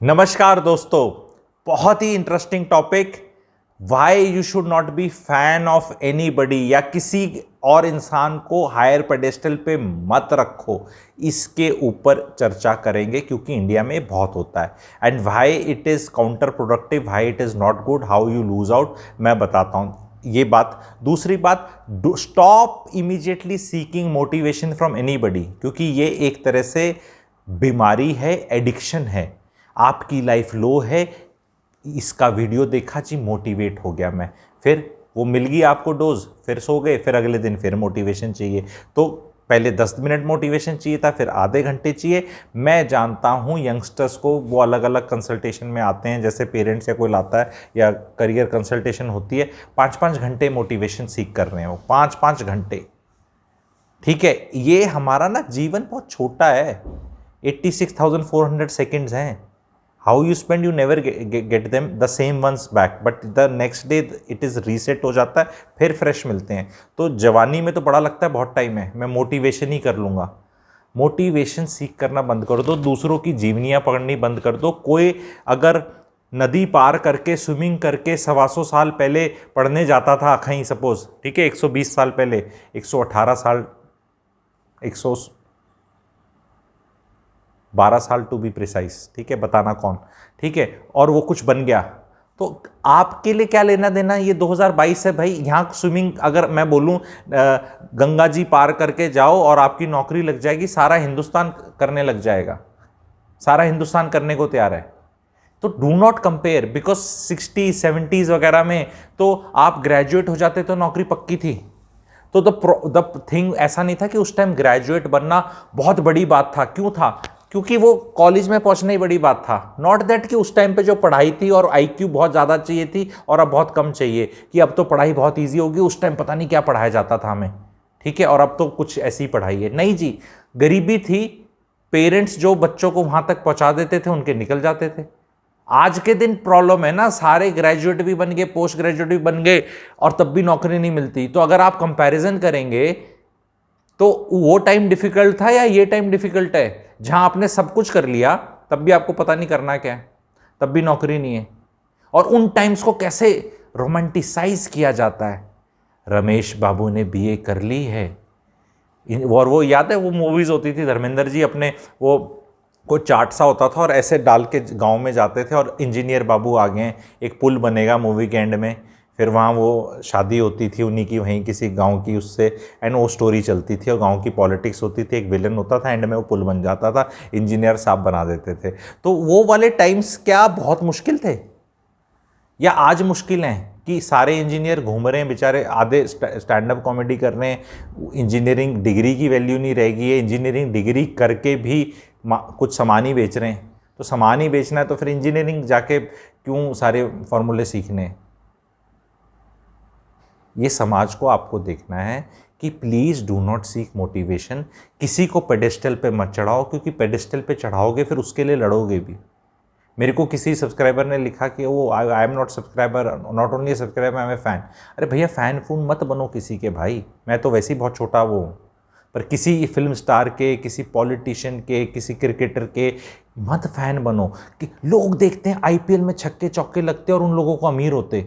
नमस्कार दोस्तों, बहुत ही interesting topic. Why you should not be fan of anybody, या किसी और इंसान को हायर पेडेस्टल पे मत रखो, इसके ऊपर चर्चा करेंगे क्योंकि इंडिया में बहुत होता है। And why it is counter productive, why it is not good, how you lose out, मैं बताता हूँ ये बात। दूसरी बात, stop immediately seeking motivation from anybody, क्योंकि ये एक तरह से बीमारी है, एडिक्शन है। आपकी लाइफ लो है, इसका वीडियो देखा जी मोटिवेट हो गया मैं, फिर वो मिल गई आपको डोज, फिर सो गए, फिर अगले दिन फिर मोटिवेशन चाहिए। तो पहले 10 मिनट मोटिवेशन चाहिए था, फिर आधे घंटे चाहिए। मैं जानता हूँ यंगस्टर्स को, वो अलग अलग कंसल्टेशन में आते हैं, जैसे पेरेंट्स या कोई लाता है या करियर कंसल्टेशन होती है, 5-5 घंटे मोटिवेशन सीख कर रहे हैं वो, 5-5 घंटे। ठीक है, ये हमारा ना जीवन बहुत छोटा है, 86,400 सेकेंड्स हैं। How you spend, you never get them the same once back, but the next day it is reset हो जाता है, फिर फ्रेश मिलते हैं। तो जवानी में तो बड़ा लगता है बहुत टाइम है, मैं मोटिवेशन ही कर लूँगा। मोटिवेशन सीख करना बंद कर दो, दूसरों की जीवनियाँ पकड़नी बंद कर दो। कोई अगर नदी पार करके स्विमिंग करके 125 साल पहले पढ़ने जाता था कहीं, सपोज, ठीक है, 120 साल पहले, 118 साल, 112 साल टू बी प्रिसाइज, ठीक है, बताना कौन, ठीक है, और वो कुछ बन गया, तो आपके लिए क्या लेना देना। ये 2022 है भाई, यहाँ स्विमिंग अगर मैं बोलूँ गंगा जी पार करके जाओ और आपकी नौकरी लग जाएगी, सारा हिंदुस्तान करने लग जाएगा, सारा हिंदुस्तान करने को तैयार है। तो do not compare, because 60s 70s वगैरह में तो आप ग्रेजुएट हो जाते तो नौकरी पक्की थी। तो द थिंग ऐसा नहीं था कि उस टाइम ग्रेजुएट बनना बहुत बड़ी बात था। क्यों था? क्योंकि वो कॉलेज में पहुंचना ही बड़ी बात था। नॉट दैट कि उस टाइम पे जो पढ़ाई थी और आईक्यू बहुत ज़्यादा चाहिए थी और अब बहुत कम चाहिए, कि अब तो पढ़ाई बहुत ईजी होगी, उस टाइम पता नहीं क्या पढ़ाया जाता था हमें, ठीक है, और अब तो कुछ ऐसी पढ़ाई है। नहीं जी, गरीबी थी, पेरेंट्स जो बच्चों को वहाँ तक पहुँचा देते थे उनके निकल जाते थे। आज के दिन प्रॉब्लम है ना, सारे ग्रेजुएट भी बन गए, पोस्ट ग्रेजुएट भी बन गए, और तब भी नौकरी नहीं मिलती। तो अगर आप कंपैरिजन करेंगे तो वो टाइम डिफिकल्ट था या ये टाइम डिफिकल्ट है? जहां आपने सब कुछ कर लिया तब भी आपको पता नहीं करना क्या है, तब भी नौकरी नहीं है। और उन टाइम्स को कैसे रोमांटिसाइज किया जाता है। रमेश बाबू ने बीए कर ली है, और वो याद है वो मूवीज होती थी, धर्मेंद्र जी अपने वो कोई चार्ट सा होता था और ऐसे डाल के गांव में जाते थे और इंजीनियर बाबू आ गए, एक पुल बनेगा मूवी के एंड में, फिर वहाँ वो शादी होती थी उन्हीं की, वहीं किसी गांव की उससे, एंड वो स्टोरी चलती थी और गांव की पॉलिटिक्स होती थी, एक विलन होता था, एंड में वो पुल बन जाता था, इंजीनियर साहब बना देते थे। तो वो वाले टाइम्स क्या बहुत मुश्किल थे, या आज मुश्किल हैं कि सारे इंजीनियर घूम रहे हैं बेचारे, आधे स्टैंड अप कॉमेडी कर रहे हैं, इंजीनियरिंग डिग्री की वैल्यू नहीं रहेगी है, इंजीनियरिंग डिग्री करके भी कुछ सामान ही बेच रहे हैं। तो सामान ही बेचना है तो फिर इंजीनियरिंग जाके क्यों सारे फॉर्मूले सीखने। ये समाज को आपको देखना है कि please do not seek motivation. किसी को पेडेस्टल पे मत चढ़ाओ, क्योंकि पेडेस्टल पे चढ़ाओगे फिर उसके लिए लड़ोगे भी। मेरे को किसी सब्सक्राइबर ने लिखा कि वो I am not subscriber, not only subscriber, I am a fan. अरे भैया, फ़ैन फून मत बनो किसी के भाई, मैं तो वैसे ही बहुत छोटा वो हूँ, पर किसी फिल्म स्टार के, किसी पॉलिटिशियन के, किसी क्रिकेटर के मत फ़ैन बनो। कि लोग देखते हैं आईपीएल में छक्के चौके लगते और उन लोगों को अमीर होते,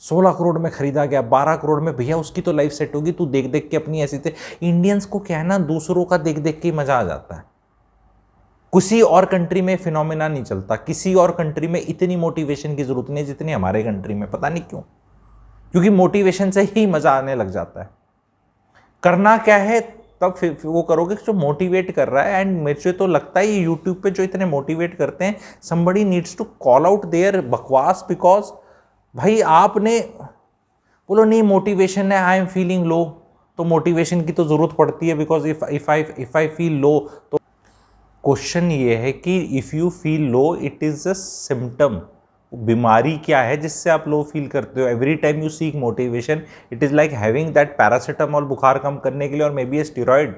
16 करोड़ में खरीदा गया, 12 करोड़ में, भैया उसकी तो लाइफ सेट होगी, तू देख देख के अपनी ऐसी थे। इंडियंस को क्या है ना, दूसरों का देख देख के मजा आ जाता है। किसी और कंट्री में फिनोमेना नहीं चलता, किसी और कंट्री में इतनी मोटिवेशन की जरूरत नहीं जितनी हमारे कंट्री में, पता नहीं क्यों, क्योंकि मोटिवेशन से ही मजा आने लग जाता है। करना क्या है तब फिर वो करोगे जो मोटिवेट कर रहा है। एंड मुझे तो लगता है यूट्यूब पे जो इतने मोटिवेट करते हैं, somebody needs to call out there बकवास, बिकॉज भाई आपने बोलो नहीं मोटिवेशन है, आई एम फीलिंग लो, तो मोटिवेशन की तो ज़रूरत पड़ती है, because if I feel low. तो क्वेश्चन ये है कि if you feel low, it is a symptom. बीमारी क्या है जिससे आप लो फील करते हो? Every time you seek motivation, it is like having that paracetamol बुखार कम करने के लिए, और may be A steroid.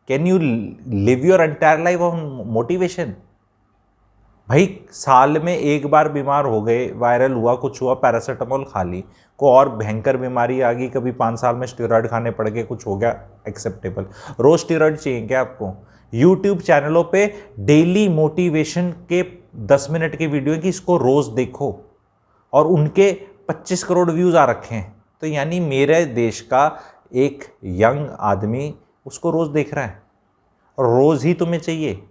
Can you live your entire life on motivation? भाई साल में एक बार बीमार हो गए, वायरल हुआ, कुछ हुआ, पैरासीटामॉल खा ली, को और भयंकर बीमारी आ गई, कभी 5 साल में स्टेरॉयड खाने पड़ गए, कुछ हो गया, एक्सेप्टेबल। रोज स्टेरॉयड चाहिए क्या आपको? यूट्यूब चैनलों पे डेली मोटिवेशन के 10 मिनट की वीडियो है कि इसको रोज़ देखो, और उनके 25 करोड़ व्यूज़ आ रखे हैं। तो यानी मेरे देश का एक यंग आदमी उसको रोज़ देख रहा है, और रोज़ ही तुम्हें चाहिए।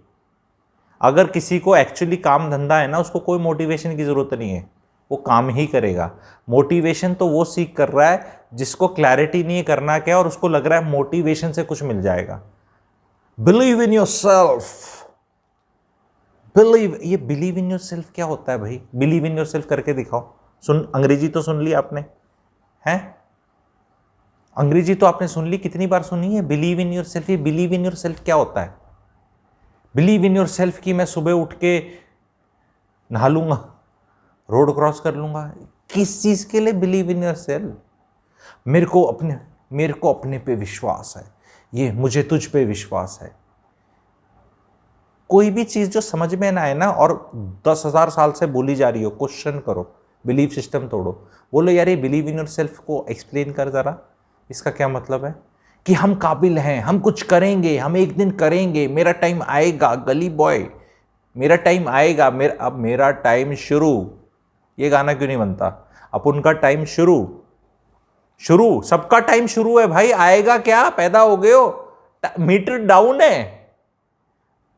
अगर किसी को एक्चुअली काम धंधा है ना, उसको कोई मोटिवेशन की ज़रूरत नहीं है, वो काम ही करेगा। मोटिवेशन तो वो सीख कर रहा है जिसको क्लैरिटी नहीं है करना क्या, और उसको लग रहा है मोटिवेशन से कुछ मिल जाएगा। बिलीव इन योर सेल्फ, ये बिलीव इन योर सेल्फ क्या होता है भाई? बिलीव इन योर सेल्फ करके दिखाओ। अंग्रेजी तो सुन ली आपने, हैं? अंग्रेजी तो आपने सुन ली, कितनी बार सुनी है बिलीव इन योर सेल्फ? ये बिलीव इन योर सेल्फ क्या होता है? बिलीव इन योर सेल्फ कि मैं सुबह उठ के नहा लूंगा, रोड क्रॉस कर लूंगा? किस चीज के लिए बिलीव इन योर सेल्फ? मेरे को अपने पे विश्वास है, ये मुझे तुझ पे विश्वास है। कोई भी चीज जो समझ में ना आए ना, और 10,000 साल से बोली जा रही हो, क्वेश्चन करो, बिलीव सिस्टम तोड़ो, बोलो यार ये बिलीव इन योर सेल्फ को एक्सप्लेन कर जरा, इसका क्या मतलब है? कि हम काबिल हैं, हम कुछ करेंगे, हम एक दिन करेंगे, मेरा टाइम आएगा, गली बॉय मेरा टाइम आएगा, अब मेरा टाइम शुरू। ये गाना क्यों नहीं बनता? अब उनका टाइम शुरू, सबका टाइम शुरू है भाई, आएगा क्या? पैदा हो गए हो, मीटर डाउन है।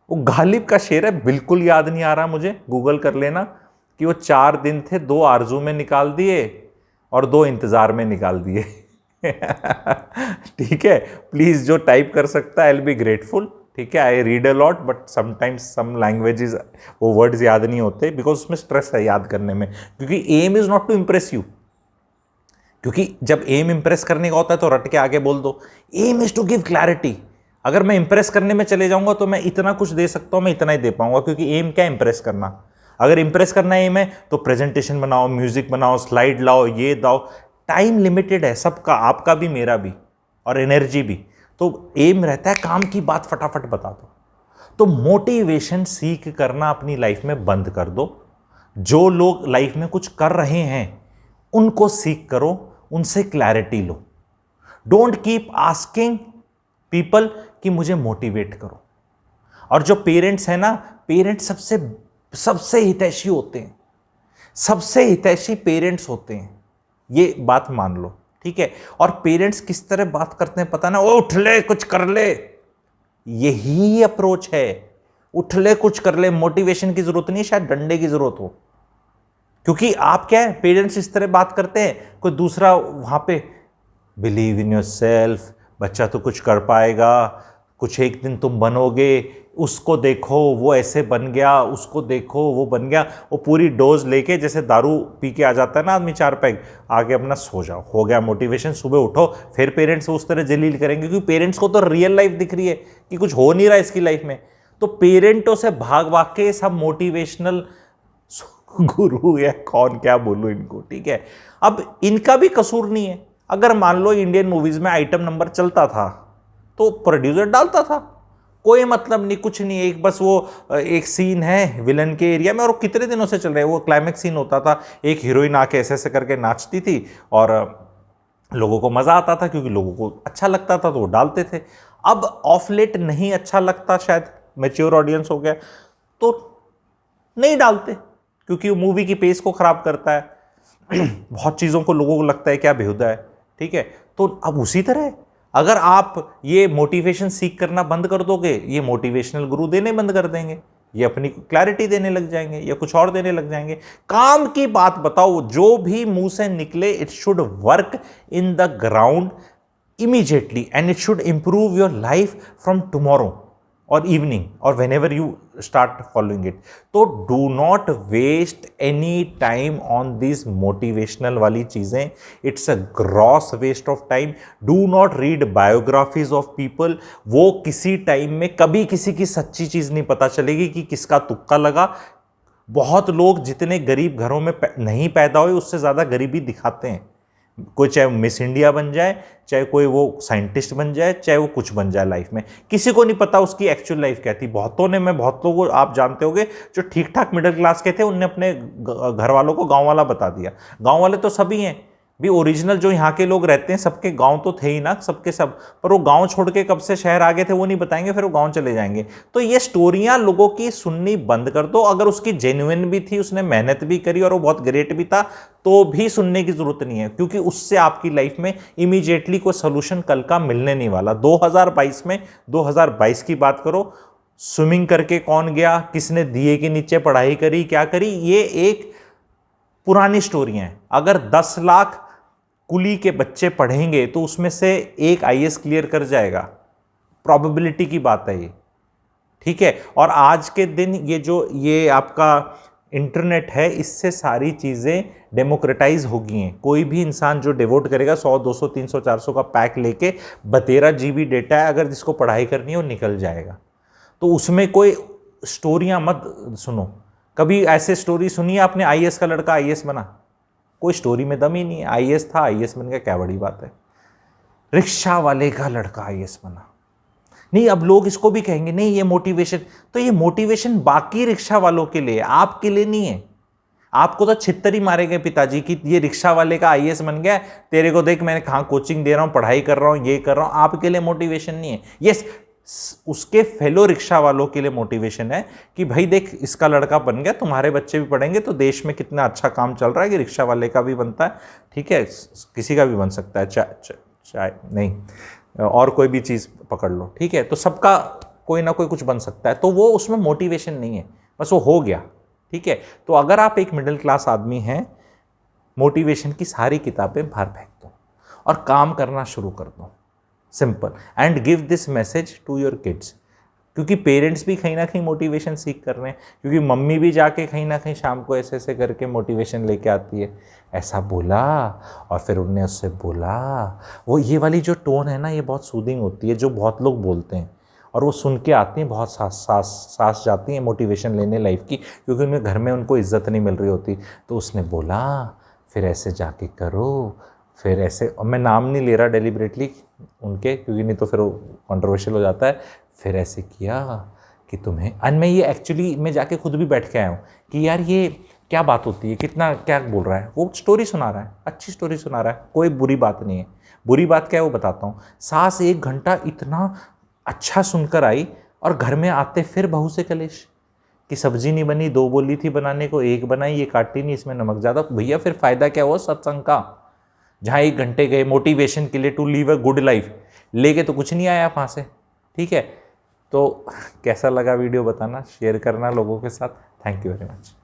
वो गालिब का शेर है, बिल्कुल याद नहीं आ रहा मुझे, गूगल कर लेना, कि वो 4 दिन थे, 2 आरजू में निकाल दिए और 2 इंतजार में निकाल दिए। ठीक है, प्लीज जो टाइप कर सकता है, आई विल बी ग्रेटफुल। ठीक है, I read a lot but sometimes some languages वो वर्ड्स याद नहीं होते, बिकॉज उसमें स्ट्रेस है याद करने में, क्योंकि aim is not to impress you. क्योंकि जब एम इंप्रेस करने का होता है तो रट के आगे बोल दो, aim is to give clarity. अगर मैं इंप्रेस करने में चले जाऊंगा तो मैं इतना कुछ दे सकता हूं, मैं इतना ही दे पाऊंगा, क्योंकि एम क्या, इंप्रेस करना। अगर इंप्रेस करना एम है तो प्रेजेंटेशन बनाओ, म्यूजिक बनाओ, स्लाइड लाओ, ये दाओ। टाइम लिमिटेड है सबका, आपका भी मेरा भी, और एनर्जी भी। तो एम रहता है काम की बात फटाफट बता दो। तो मोटिवेशन सीख करना अपनी लाइफ में बंद कर दो। जो लोग लाइफ में कुछ कर रहे हैं उनको सीख करो, उनसे clarity low. Don't keep asking people कि मुझे मोटिवेट करो। और जो पेरेंट्स हैं ना, पेरेंट्स सबसे हितैषी होते हैं, सबसे हितैषी पेरेंट्स होते हैं, ये बात मान लो। ठीक है, और पेरेंट्स किस तरह बात करते हैं पता ना, वो उठ ले कुछ कर ले, यही अप्रोच है, उठ ले कुछ कर ले। मोटिवेशन की जरूरत नहीं, शायद डंडे की जरूरत हो। क्योंकि आप क्या है, पेरेंट्स इस तरह बात करते हैं, कोई दूसरा वहां पे बिलीव इन योर सेल्फ, बच्चा तो कुछ कर पाएगा, कुछ एक दिन तुम बनोगे, उसको देखो वो ऐसे बन गया, उसको देखो वो बन गया। वो पूरी डोज लेके, जैसे दारू पी के आ जाता है ना आदमी 4 पैग, आगे अपना सो जाओ, हो गया मोटिवेशन, सुबह उठो। फिर पेरेंट्स उस तरह जलील करेंगे, क्योंकि पेरेंट्स को तो रियल लाइफ दिख रही है कि कुछ हो नहीं रहा इसकी लाइफ में। तो पेरेंटों से भाग भाग के सब मोटिवेशनल गुरु या कौन क्या बोलूं इनको। ठीक है, अब इनका भी कसूर नहीं है। अगर मान लो इंडियन मूवीज में आइटम नंबर चलता था तो प्रोड्यूसर डालता था, कोई मतलब नहीं, कुछ नहीं। एक बस वो एक सीन है विलन के एरिया में, और कितने दिनों से चल रहा है, वो क्लाइमेक्स सीन होता था, एक हीरोइन आके ऐसे ऐसे करके नाचती थी और लोगों को मजा आता था, क्योंकि लोगों को अच्छा लगता था तो वो डालते थे। अब ऑफ लेट नहीं अच्छा लगता, शायद मैच्योर ऑडियंस हो गया तो नहीं डालते, क्योंकि वो मूवी की पेस को खराब करता है। बहुत चीज़ों को लोगों को लगता है क्या बेहुदा है। ठीक है, तो अब उसी तरह अगर आप ये मोटिवेशन सीख करना बंद कर दोगे, ये मोटिवेशनल गुरु देने बंद कर देंगे, ये अपनी क्लैरिटी देने लग जाएंगे या कुछ और देने लग जाएंगे। काम की बात बताओ, जो भी मुंह से निकले it should work in the ground immediately and it should improve your life from tomorrow और इवनिंग और whenever you start following it। तो do not waste any time on these motivational वाली चीज़ें, it's a gross waste of time। Do not read biographies of people। वो किसी time में कभी किसी की सच्ची चीज़ नहीं पता चलेगी कि किसका तुक्का लगा। बहुत लोग जितने गरीब घरों में नहीं पैदा हुए उससे ज़्यादा गरीबी दिखाते हैं। कोई चाहे मिस इंडिया बन जाए, चाहे कोई वो साइंटिस्ट बन जाए, चाहे वो कुछ बन जाए लाइफ में, किसी को नहीं पता उसकी एक्चुअल लाइफ क्या थी। बहुत लोगों आप जानते होंगे जो ठीक ठाक मिडिल क्लास के थे, उनने अपने घर वालों को गांव वाला बता दिया। गांव वाले तो सभी हैं, भी ओरिजिनल जो यहाँ के लोग रहते हैं सबके गांव तो थे ही ना सबके सब, पर वो गांव छोड़ के कब से शहर आ गए थे वो नहीं बताएंगे, फिर वो गांव चले जाएंगे। तो ये स्टोरियां लोगों की सुननी बंद कर दो। अगर उसकी जेन्युइन भी थी, उसने मेहनत भी करी और वो बहुत ग्रेट भी था, तो भी सुनने की जरूरत नहीं है, क्योंकि उससे आपकी लाइफ में इमीडिएटली कोई सोल्यूशन कल का मिलने नहीं वाला। 2022 में 2022 की बात करो, स्विमिंग करके कौन गया, किसने दिए के नीचे पढ़ाई करी, क्या करी, ये एक पुरानी स्टोरी है। अगर 10 लाख कुली के बच्चे पढ़ेंगे तो उसमें से एक आईएएस क्लियर कर जाएगा, प्रोबेबिलिटी की बात है ये, ठीक है। और आज के दिन ये आपका इंटरनेट है, इससे सारी चीज़ें डेमोक्रेटाइज हो गई हैं। कोई भी इंसान जो डिवोट करेगा 100 200 300 400 का पैक लेके 12 GB डेटा है, अगर जिसको पढ़ाई करनी है वो निकल जाएगा। तो उसमें कोई स्टोरियां मत सुनो। कभी ऐसे स्टोरी सुनिए आपने, आईएएस का लड़का आईएएस बना, कोई स्टोरी में दम ही नहीं है। आईएएस था, आईएएस बन गया, क्या बड़ी बात है। रिक्शा वाले का लड़का आईएएस बना, नहीं अब लोग इसको भी कहेंगे नहीं ये मोटिवेशन, तो ये मोटिवेशन बाकी रिक्शा वालों के लिए, आपके लिए नहीं है। आपको तो छित्तर ही मारे गए पिताजी की, ये रिक्शा वाले का आईएएस बन गया, तेरे को देख मैंने कहाँ कोचिंग दे रहा हूँ, पढ़ाई कर रहा हूँ, ये कर रहा हूँ। आपके लिए मोटिवेशन नहीं है। यस, उसके फेलो रिक्शा वालों के लिए मोटिवेशन है कि भाई देख इसका लड़का बन गया, तुम्हारे बच्चे भी पढ़ेंगे तो देश में कितना अच्छा काम चल रहा है कि रिक्शा वाले का भी बनता है, ठीक है, किसी का भी बन सकता है, चाय नहीं और कोई भी चीज़ पकड़ लो, ठीक है। तो सबका कोई ना कोई कुछ बन सकता है, तो वो उसमें मोटिवेशन नहीं है, बस वो हो गया, ठीक है। तो अगर आप एक मिडिल क्लास आदमी हैं, मोटिवेशन की सारी किताबें बाहर फेंक दो और काम करना शुरू कर दो, simple. And give this message to your kids, क्योंकि पेरेंट्स भी कहीं ना कहीं मोटिवेशन सीख कर रहे हैं, क्योंकि मम्मी भी जाके कहीं ना कहीं शाम को ऐसे ऐसे करके मोटिवेशन लेके आती है, ऐसा बोला और फिर उनने उससे बोला। वो ये वाली जो टोन है ना, ये बहुत सूदिंग होती है, जो बहुत लोग बोलते हैं और वो सुन के आती हैं, बहुत सांस जाती हैं मोटिवेशन लेने लाइफ की, क्योंकि उनके घर में उनको इज्जत नहीं मिल रही होती। तो उसने बोला फिर ऐसे जाके करो, फिर ऐसे, और मैं नाम नहीं ले रहा डेलिबरेटली उनके, क्योंकि नहीं तो फिर वो कंट्रोवर्शियल हो जाता है। फिर ऐसे किया कि तुम्हें, एंड मैं ये एक्चुअली मैं जाके खुद भी बैठ के आया हूँ कि यार ये क्या बात होती है, कितना क्या बोल रहा है, वो स्टोरी सुना रहा है, अच्छी स्टोरी सुना रहा है, कोई बुरी बात नहीं है। बुरी बात क्या है वो बताता हूँ। सास 1 घंटा इतना अच्छा सुनकर आई और घर में आते फिर बहू से कलेश कि सब्जी नहीं बनी, 2 बोली थी बनाने को, 1 बनाई, ये काटी नहीं, इसमें नमक ज़्यादा। भैया फिर फ़ायदा क्या हुआ सत्संग का, जहाँ 1 घंटे गए मोटिवेशन के लिए to live a good life, लेके तो कुछ नहीं आया वहाँ से, ठीक है। तो कैसा लगा वीडियो बताना, शेयर करना लोगों के साथ। Thank you very much.